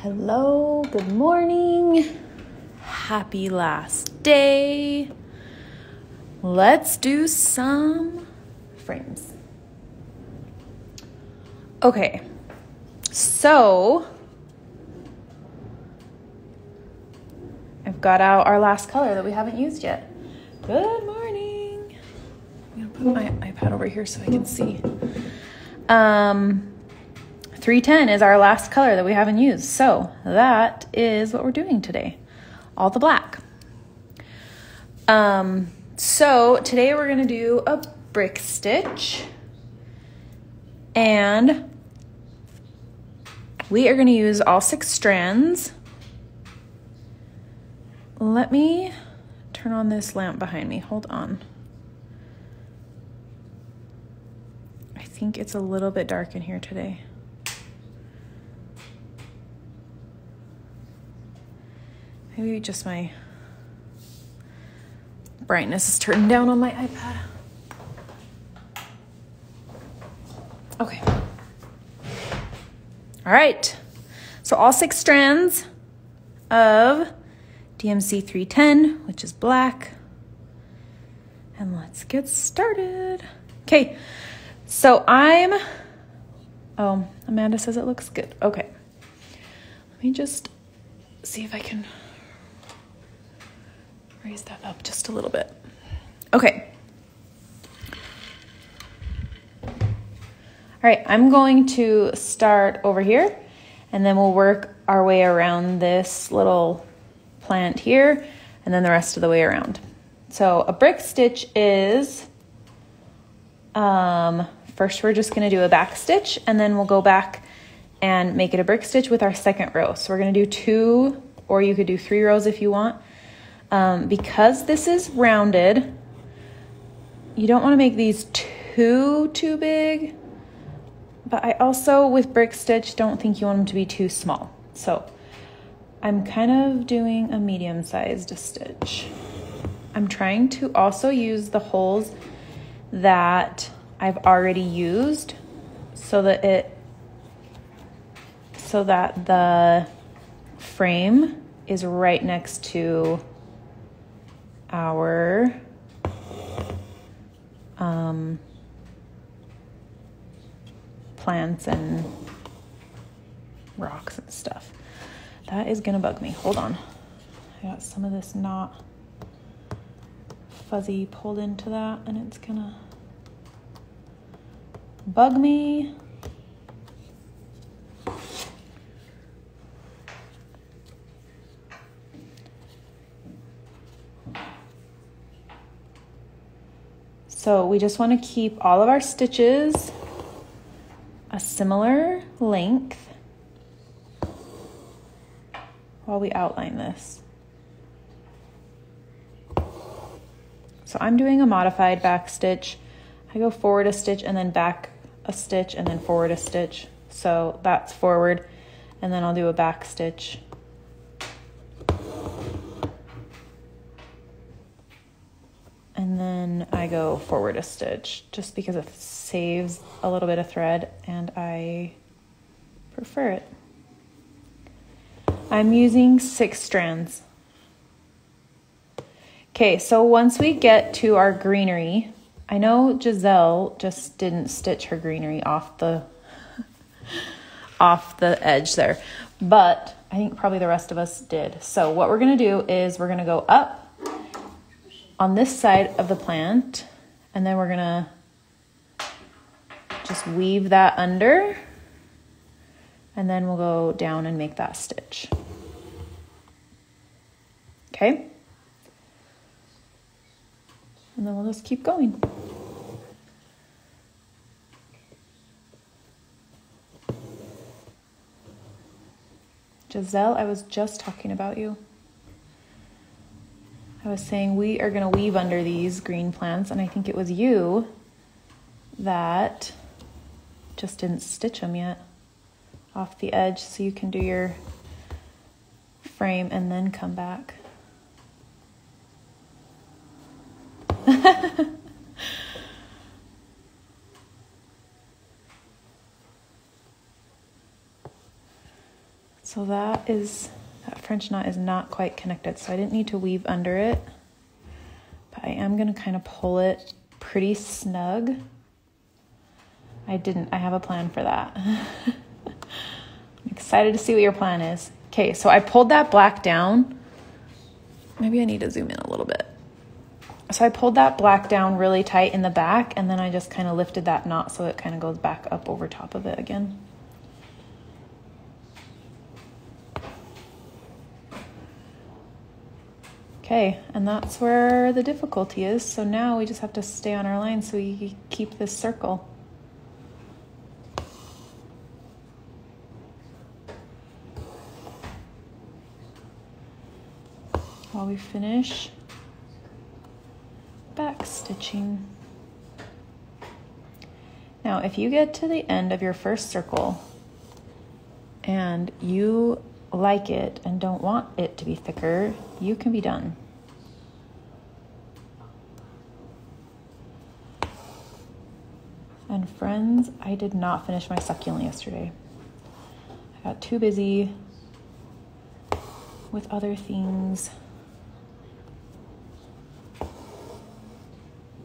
Hello, good morning. Happy last day. Let's do some frames. Okay, so I've got out our last color that we haven't used yet. Good morning. I'm gonna put my iPad over here so I can see. 310 is our last color that we haven't used. So that is what we're doing today. All the black. So today we're gonna do a brick stitch. And we are gonna use all 6 strands. Let me turn on this lamp behind me. Hold on. I think it's a little bit dark in here today. Maybe just my brightness is turned down on my iPad. Okay. All right. So all 6 strands of DMC 310, which is black. And let's get started. Okay. So oh, Amanda says it looks good. Okay. Let me just see if I can raise that up just a little bit. Okay. All right, I'm going to start over here and then we'll work our way around this little plant here and then the rest of the way around. So a brick stitch is, first we're just gonna do a back stitch and then we'll go back and make it a brick stitch with our second row. So we're gonna do 2, or you could do 3 rows if you want. Because this is rounded, you don't want to make these too big, but I also, with brick stitch, don't think you want them to be too small. So I'm kind of doing a medium-sized stitch. I'm trying to also use the holes that I've already used so that the frame is right next to our plants and rocks and stuff. That is gonna bug me. Hold on. I got some of this knot fuzzy pulled into that and it's gonna bug me. So we just want to keep all of our stitches a similar length while we outline this. So I'm doing a modified back stitch. I go forward a stitch and then back a stitch and then forward a stitch. So that's forward, and then I'll do a back stitch. And then I go forward a stitch just because it saves a little bit of thread and I prefer it. I'm using 6 strands. Okay, so once we get to our greenery, I know Giselle just didn't stitch her greenery off the edge there, but I think probably the rest of us did. So what we're gonna do is we're gonna go up on this side of the plant, and then we're gonna just weave that under, and then we'll go down and make that stitch. Okay? And then we'll just keep going. Giselle, I was just talking about you. I was saying we are going to weave under these green plants, and I think it was you that just didn't stitch them yet off the edge, so you can do your frame and then come back. So that French knot is not quite connected, so I didn't need to weave under it, but I am gonna kind of pull it pretty snug. I have a plan for that. I'm excited to see what your plan is. Okay, so I pulled that black down. Maybe I need to zoom in a little bit. So I pulled that black down really tight in the back, and then I just kind of lifted that knot so it kind of goes back up over top of it again. Okay, and that's where the difficulty is. So now we just have to stay on our line so we keep this circle. While we finish back stitching. Now, if you get to the end of your first circle and you like it and don't want it to be thicker, you can be done. And friends, I did not finish my succulent yesterday. I got too busy with other things.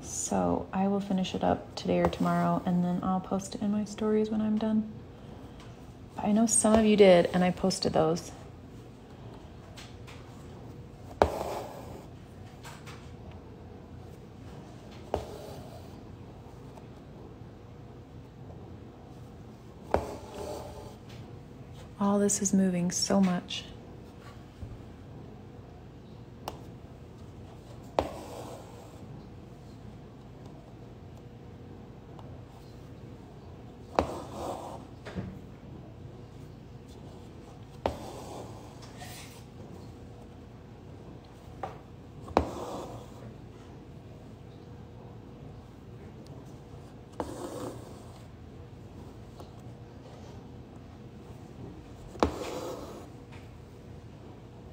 So I will finish it up today or tomorrow, and then I'll post it in my stories when I'm done. But I know some of you did, and I posted those. All this is moving so much.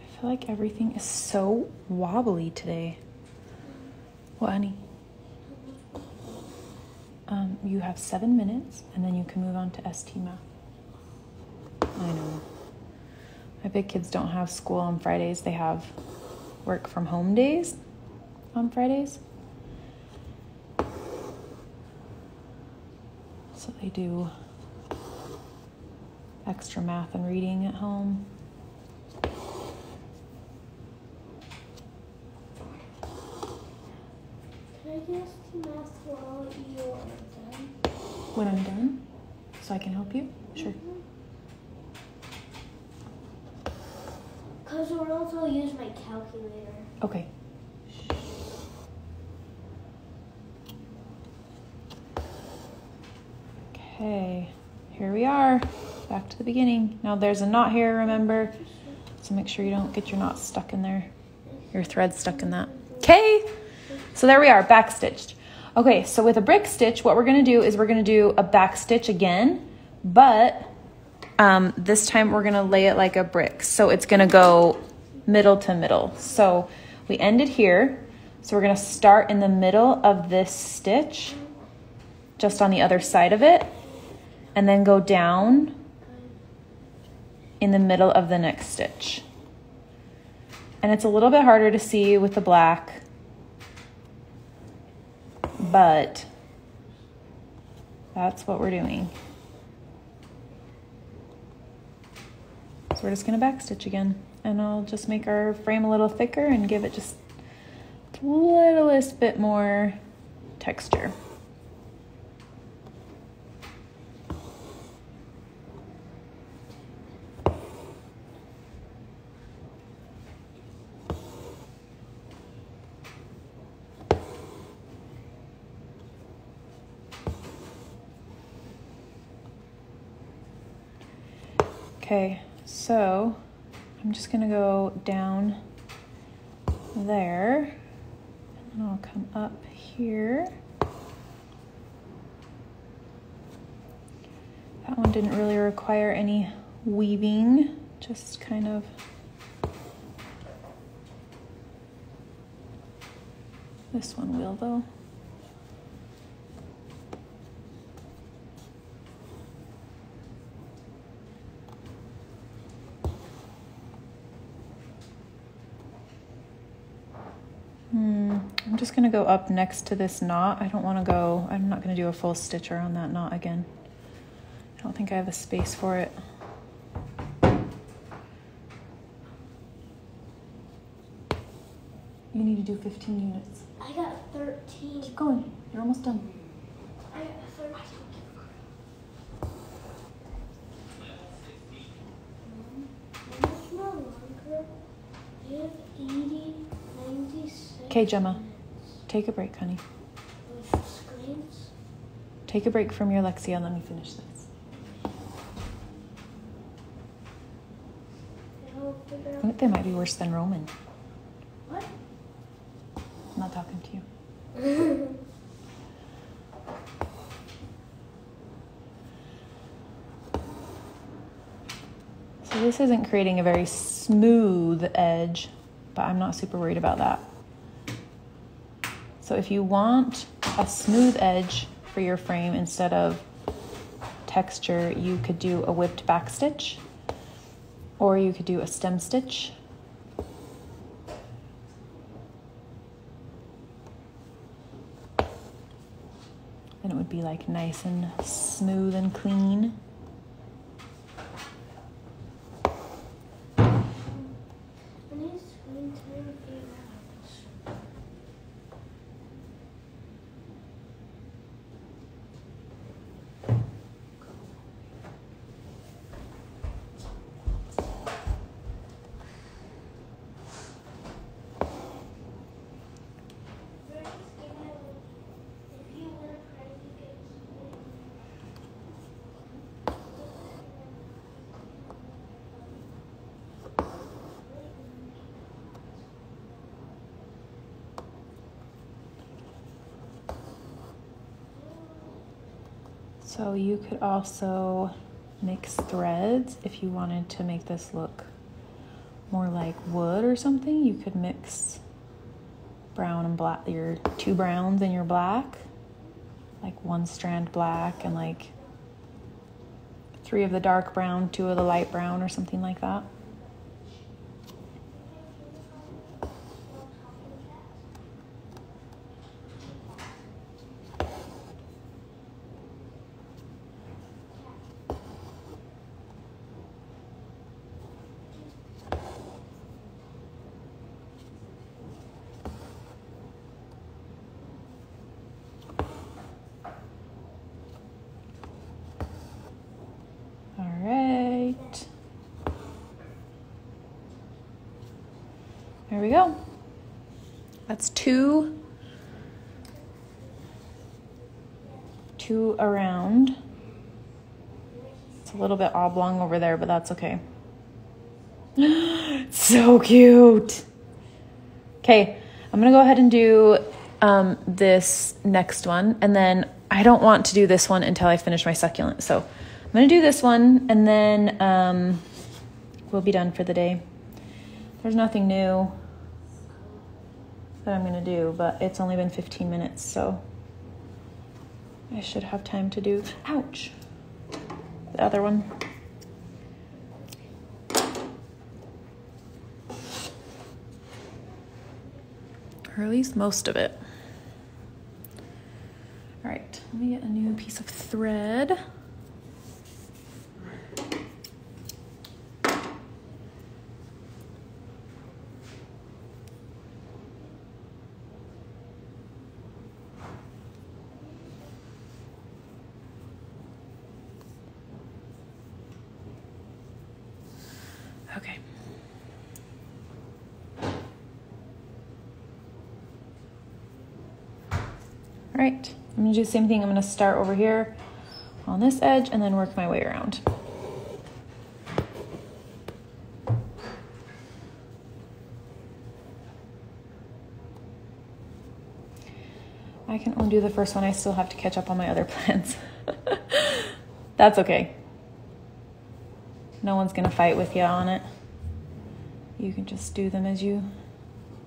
I feel like everything is so wobbly today. What, honey? You have 7 minutes, and then you can move on to ST Math. I know. My big kids don't have school on Fridays. They have work from home days on Fridays. So they do extra math and reading at home. Can I get ST Math while you are done? When I'm done, so I can help you? Sure. Because or else I'll use my calculator. Okay. Okay, here we are, back to the beginning. Now there's a knot here, remember? So make sure you don't get your knot stuck in there, your thread stuck in that. Okay, so there we are, back stitched. Okay, so with a brick stitch, what we're gonna do is we're gonna do a back stitch again, but this time we're gonna lay it like a brick. So it's gonna go middle to middle. So we ended here. So we're gonna start in the middle of this stitch, just on the other side of it, and then go down in the middle of the next stitch. And it's a little bit harder to see with the black, but that's what we're doing. So we're just gonna backstitch again, and I'll just make our frame a little thicker and give it just the littlest bit more texture. Okay, so I'm just gonna go down there, and then I'll come up here. That one didn't really require any weaving, just kind of this one will though. just gonna go up next to this knot. I'm not gonna do a full stitch around that knot again. I don't think I have the space for it. You need to do 15 units. I got 13. Keep going. You're almost done. I got 13. Much more longer. I have 80, 96. Okay, Gemma. Take a break, honey. With screens. Take a break from your Lexia and let me finish this. I'll figure I out. think they might be worse than Roman. What? I'm not talking to you. So this isn't creating a very smooth edge, but I'm not super worried about that. So if you want a smooth edge for your frame instead of texture, you could do a whipped back stitch, or you could do a stem stitch. And it would be like nice and smooth and clean. I need screen time to figure out. So you could also mix threads if you wanted to make this look more like wood or something. You could mix brown and black, your 2 browns and your black, like 1 strand black and like 3 of the dark brown, 2 of the light brown or something like that. There we go. That's 2 around. It's a little bit oblong over there, but that's okay. So cute. Okay, I'm gonna go ahead and do this next one, and then I don't want to do this one until I finish my succulent. So I'm gonna do this one, and then we'll be done for the day. There's nothing new that I'm gonna do, but it's only been 15 minutes, so I should have time to do, ouch, the other one. Or at least most of it. All right, let me get a new piece of thread. Okay. All right, I'm gonna do the same thing. I'm gonna start over here on this edge and then work my way around. I can only do the first one. I still have to catch up on my other plans. That's okay. No one's gonna fight with you on it. You can just do them as you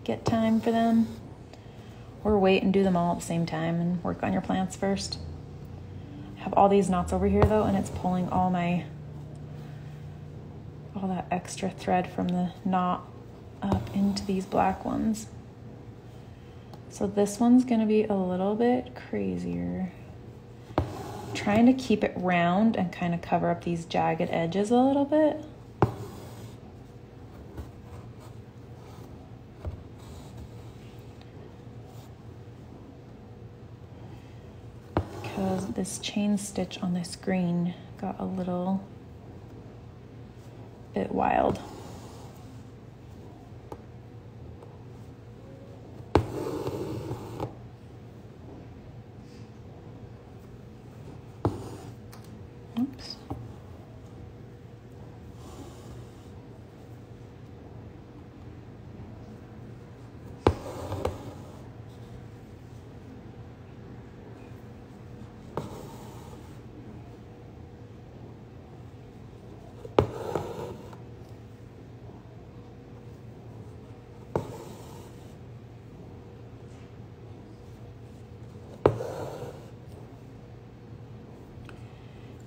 get time for them, or wait and do them all at the same time and work on your plants first. I have all these knots over here though, and it's pulling all that extra thread from the knot up into these black ones. So this one's gonna be a little bit crazier. Trying to keep it round and kind of cover up these jagged edges a little bit. Because this chain stitch on this green got a little bit wild. Oops.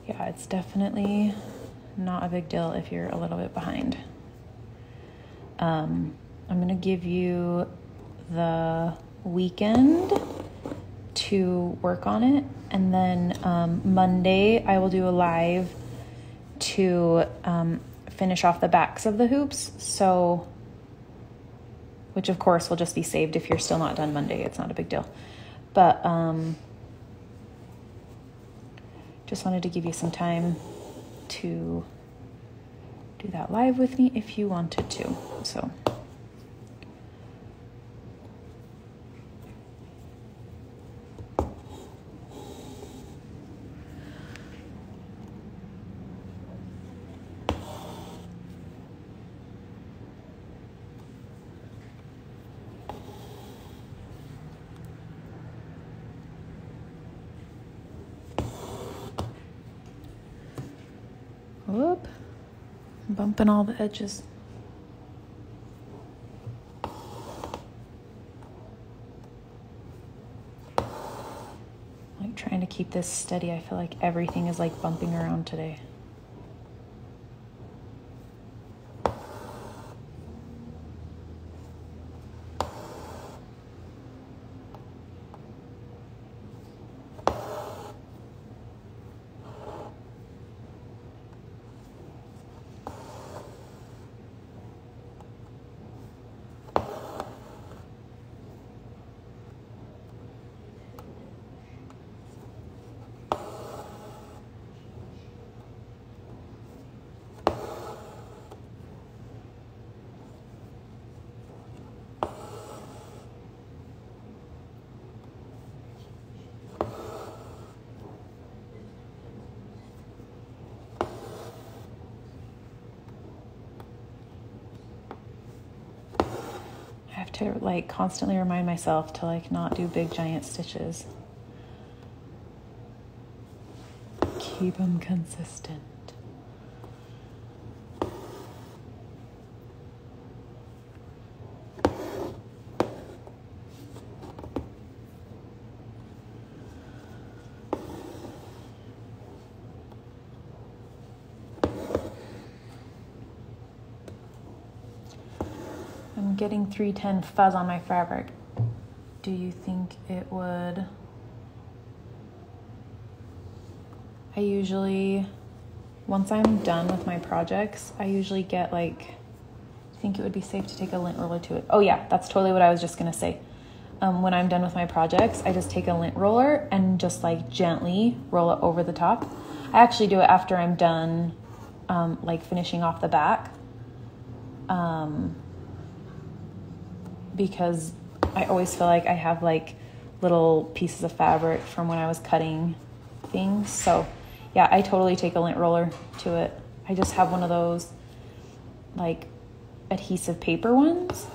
Yeah, it's definitely not a big deal if you're a little bit behind. I'm gonna give you the weekend to work on it, and then Monday I will do a live to finish off the backs of the hoops, so, which of course will just be saved if you're still not done Monday. It's not a big deal, but just wanted to give you some time to do that live with me if you wanted to. So whoop, bumping all the edges. Like trying to keep this steady. I feel like everything is like bumping around today. I have to like constantly remind myself to like not do big giant stitches. Keep them consistent. I'm getting 310 fuzz on my fabric. Do you think it would? I usually, once I'm done with my projects, I usually get like, I think it would be safe to take a lint roller to it. Oh yeah, that's totally what I was just gonna say. When I'm done with my projects, I just take a lint roller and just like gently roll it over the top. I actually do it after I'm done like finishing off the back. Because I always feel like I have like little pieces of fabric from when I was cutting things. So yeah, I totally take a lint roller to it. I just have one of those like adhesive paper ones,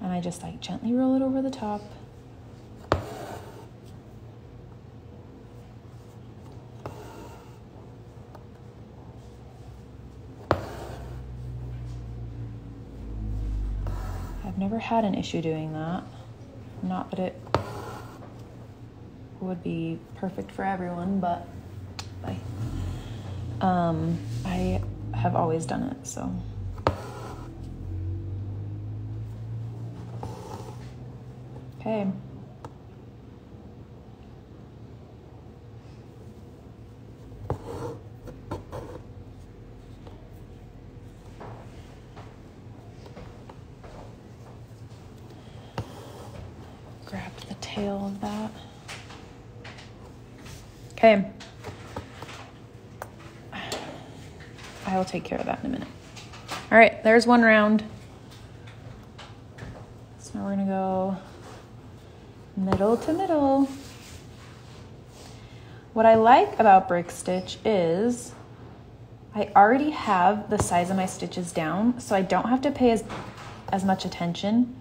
and I just like gently roll it over the top. I've never had an issue doing that. Not that it would be perfect for everyone, but I have always done it, so. Okay. Grab the tail of that. Okay. I will take care of that in a minute. All right, there's one round. So now we're gonna go middle to middle. What I like about brick stitch is I already have the size of my stitches down, so I don't have to pay as much attention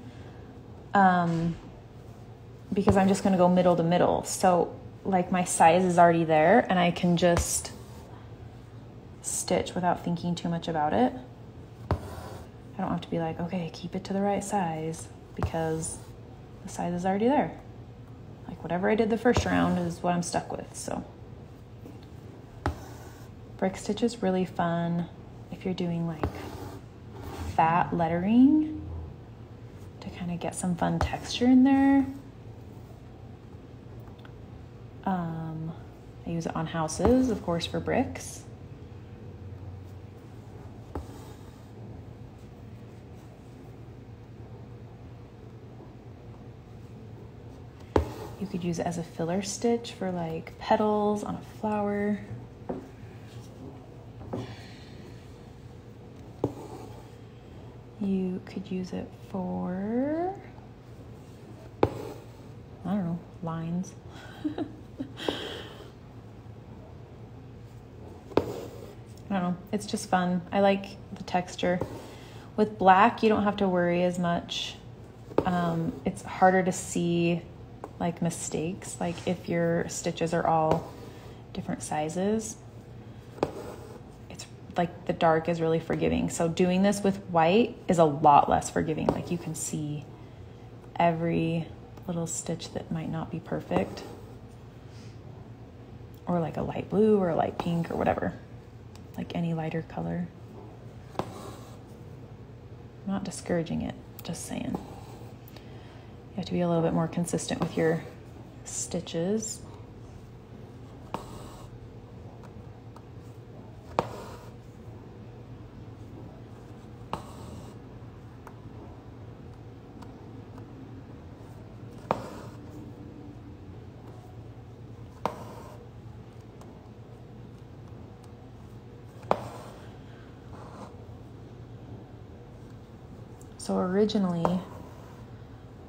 because I'm just gonna go middle to middle. So like my size is already there and I can just stitch without thinking too much about it. I don't have to be like, okay, keep it to the right size because the size is already there. Like whatever I did the first round is what I'm stuck with, so. Brick stitch is really fun if you're doing like fat lettering to kind of get some fun texture in there. I use it on houses, of course, for bricks. You could use it as a filler stitch for like petals on a flower. You could use it for, I don't know, lines. I don't know, it's just fun. I like the texture. With black, you don't have to worry as much. It's harder to see like mistakes, like if your stitches are all different sizes. It's like the dark is really forgiving. So doing this with white is a lot less forgiving. Like you can see every little stitch that might not be perfect, or like a light blue or a light pink or whatever, like any lighter color. I'm not discouraging it, just saying. You have to be a little bit more consistent with your stitches. So originally,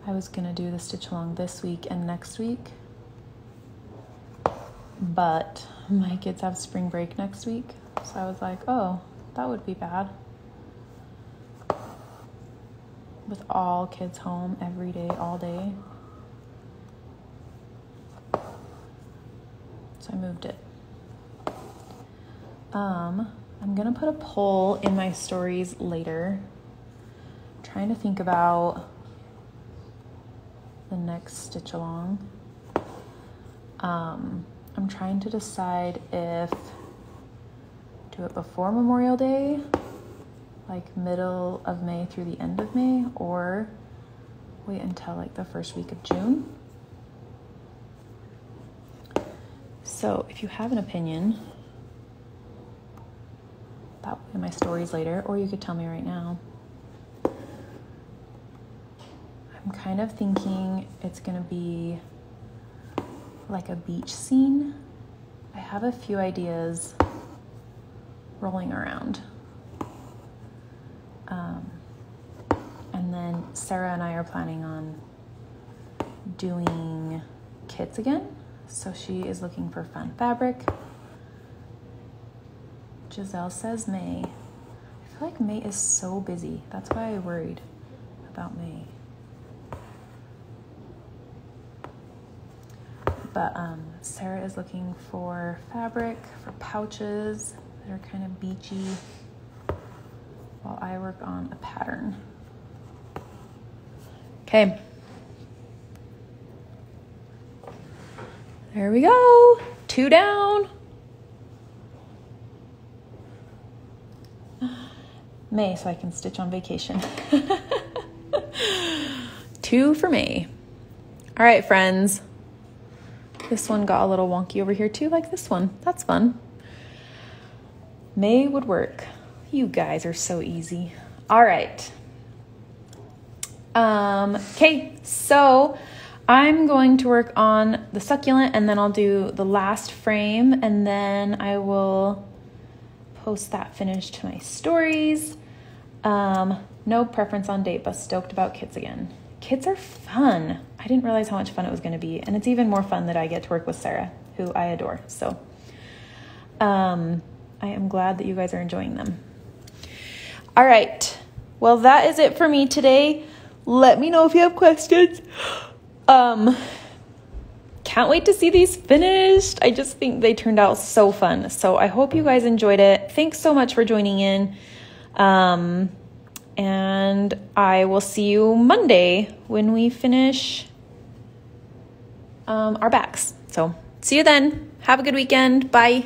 I was gonna do the stitch along this week and next week, but my kids have spring break next week. So I was like, oh, that would be bad. With all kids home every day, all day. So I moved it. I'm gonna put a poll in my stories later. Trying to think about the next stitch along. I'm trying to decide if do it before Memorial Day, like middle of May through the end of May, or wait until like the first week of June. So if you have an opinion, that will be in my stories later, or you could tell me right now. I'm kind of thinking it's gonna be like a beach scene. I have a few ideas rolling around. And then Sarah and I are planning on doing kits again. So she is looking for fun fabric. Giselle says May. I feel like May is so busy. That's why I worried about May. But Sarah is looking for fabric for pouches that are kind of beachy while I work on a pattern. Okay. There we go. 2 down. May, so I can stitch on vacation. 2 for May. All right, friends. This one got a little wonky over here too, like this one. That's fun. May would work. You guys are so easy. All right. Okay, so I'm going to work on the succulent and then I'll do the last frame and then I will post that finished to my stories. No preference on date, but stoked about kits again. Kids are fun. I didn't realize how much fun it was going to be. And it's even more fun that I get to work with Sarah, who I adore. So I am glad that you guys are enjoying them. All right. Well, that is it for me today. Let me know if you have questions. Can't wait to see these finished. I just think they turned out so fun. So I hope you guys enjoyed it. Thanks so much for joining in. And I will see you Monday when we finish our backs. So see you then. Have a good weekend. Bye.